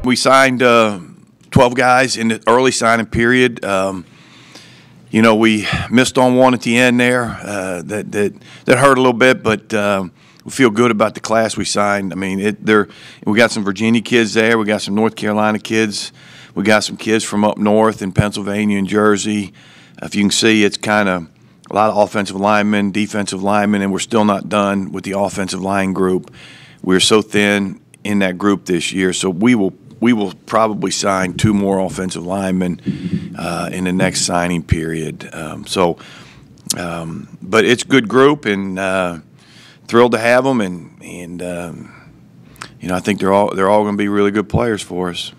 We signed 12 guys in the early signing period. You know, we missed on one at the end there. That hurt a little bit, but we feel good about the class we signed. I mean, we got some Virginia kids there. We got some North Carolina kids. We got some kids from up north in Pennsylvania and Jersey. If you can see, it's kind of a lot of offensive linemen, defensive linemen, and we're still not done with the offensive line group. We're so thin in that group this year, so we will probably sign 2 more offensive linemen in the next signing period. But it's a good group, and thrilled to have them, and you know, I think they're all going to be really good players for us.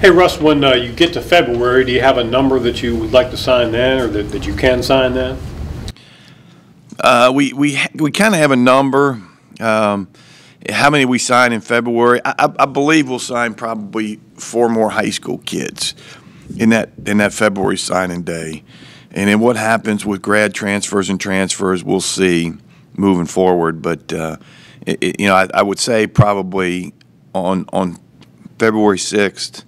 Hey Russ, when you get to February, do you have a number that you would like to sign then, or that you can sign then? We kind of have a number. How many we sign in February? I believe we'll sign probably 4 more high school kids in that February signing day, and then what happens with grad transfers and transfers, we'll see moving forward. But you know, I would say probably on February 6th.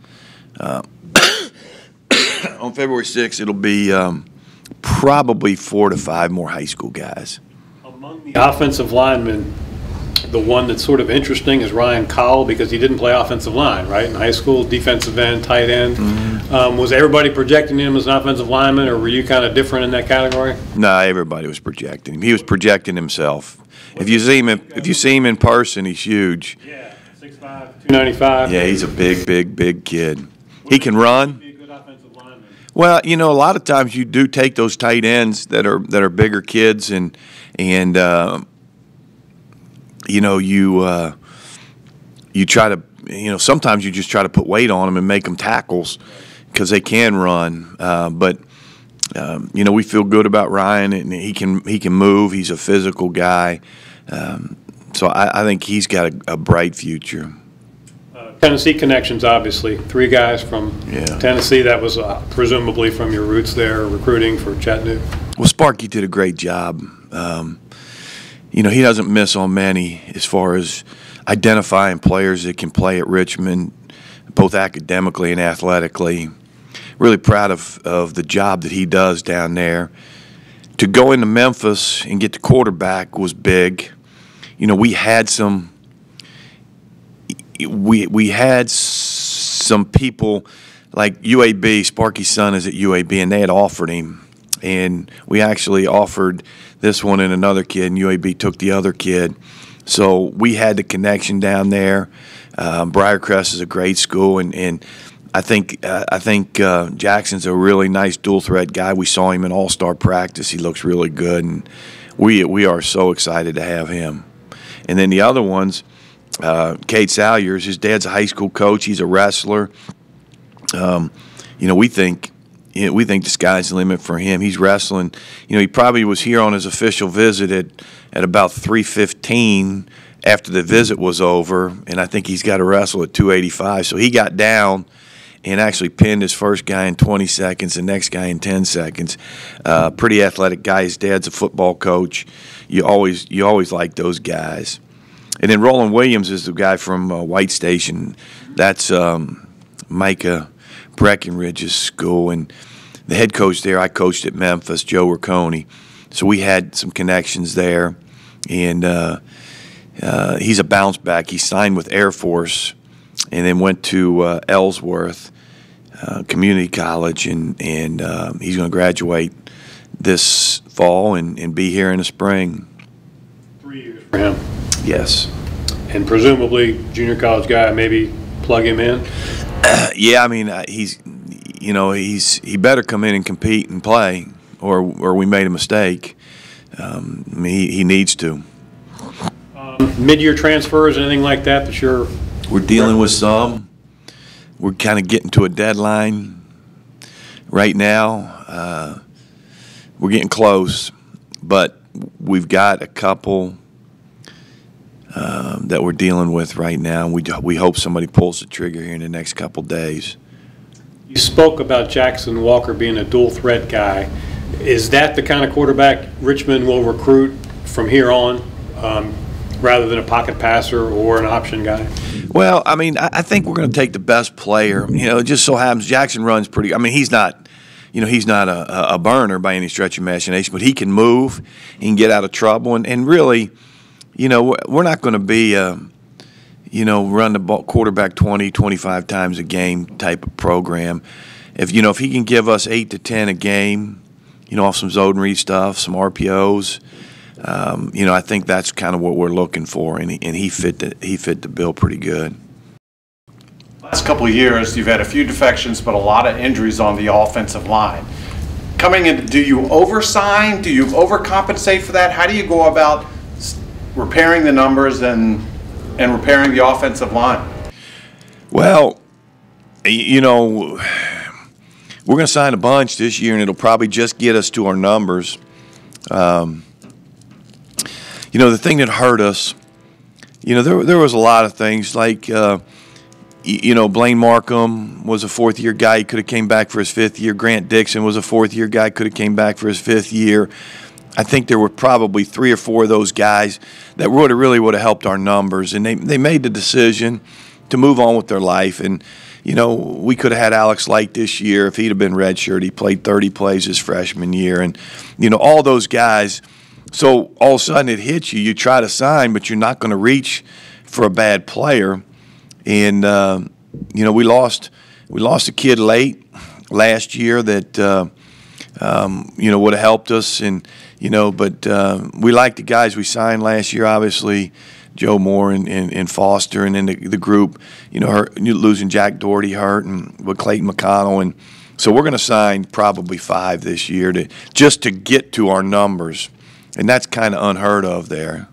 On February 6th, it'll be probably 4 to 5 more high school guys. Among the offensive linemen, the one that's sort of interesting is Ryan Cowell, because he didn't play offensive line, right, in high school, defensive end, tight end. Mm-hmm. Was everybody projecting him as an offensive lineman, or were you kind of different in that category? No, everybody was projecting him. He was projecting himself. If you see him in person, he's huge. Yeah, 6'5", 295. Yeah, he's a big kid. He can run. Well, you know, a lot of times you do take those tight ends that are bigger kids, and you know, you try to, you know, sometimes you just try to put weight on them and make them tackles because they can run. But you know, we feel good about Ryan, and he can move. He's a physical guy, so I think he's got a bright future. Tennessee connections, obviously. 3 guys from Tennessee. That was presumably from your roots there, recruiting for Chattanooga. Well, Sparky did a great job. You know, he doesn't miss on many as far as identifying players that can play at Richmond, both academically and athletically. Really proud of the job that he does down there. To go into Memphis and get the quarterback was big. You know, we had some people like UAB. Sparky's son is at UAB, and they had offered him, and we actually offered this one and another kid, and UAB took the other kid. So we had the connection down there. Briarcrest is a great school, and I think Jackson's a really nice dual threat guy. We saw him in all-star practice. He looks really good, and we are so excited to have him. And then the other ones. Cade Salyers, his dad's a high school coach. He's a wrestler. You know, we think the sky's the limit for him. He's wrestling. You know, he probably was here on his official visit at about 3:15 after the visit was over, and I think he's got to wrestle at 285. So he got down and actually pinned his first guy in 20 seconds, the next guy in 10 seconds. Pretty athletic guy. His dad's a football coach. You always like those guys. And then Roland Williams is the guy from White Station. That's Micah Breckenridge's school. And the head coach there, I coached at Memphis, Joe Riccone. So we had some connections there. And he's a bounce back. He signed with Air Force and then went to Ellsworth Community College. And he's going to graduate this fall and be here in the spring. 3 years for him. Yes. And presumably junior college guy, maybe plug him in? Yeah, I mean, he better come in and compete and play, or we made a mistake. I mean, he needs to. Mid-year transfers, anything like that you're... We're dealing with some. We're kind of getting to a deadline right now. We're getting close, but we've got a couple that we're dealing with right now. We hope somebody pulls the trigger here in the next couple days. You spoke about Jackson Walker being a dual threat guy. Is that the kind of quarterback Richmond will recruit from here on? rather than a pocket passer or an option guy? Well, I mean, I think we're going to take the best player. You know, it just so happens Jackson runs pretty. I mean, he's not, he's not a burner by any stretch of imagination, but he can move, he can get out of trouble, and really, we're not going to be, run the ball, quarterback 20, 25 times a game type of program. If he can give us 8 to 10 a game, off some zone read stuff, some RPOs. I think that's kind of what we're looking for, and he fit the bill pretty good. Last couple of years, you've had a few defections, but a lot of injuries on the offensive line. Coming in, do you oversign? Do you overcompensate for that? How do you go about repairing the numbers and repairing the offensive line? Well, we're going to sign a bunch this year, and it'll probably just get us to our numbers. The thing that hurt us, there was a lot of things like, Blaine Markham was a fourth-year guy. He could have came back for his fifth year. Grant Dixon was a fourth-year guy, could have came back for his fifth year. I think there were probably 3 or 4 of those guys that really would have helped our numbers, and they made the decision to move on with their life. And we could have had Alex Light this year if he'd have been redshirt. He played 30 plays his freshman year, and all those guys. So all of a sudden it hits you. You try to sign, but you're not going to reach for a bad player. And we lost a kid late last year that would have helped us. And but we like the guys we signed last year. Obviously, Joe Moore and Foster, and then the group. Losing Jack Doherty hurt, and with Clayton McConnell, and so we're going to sign probably 5 this year just to get to our numbers. And that's kind of unheard of there.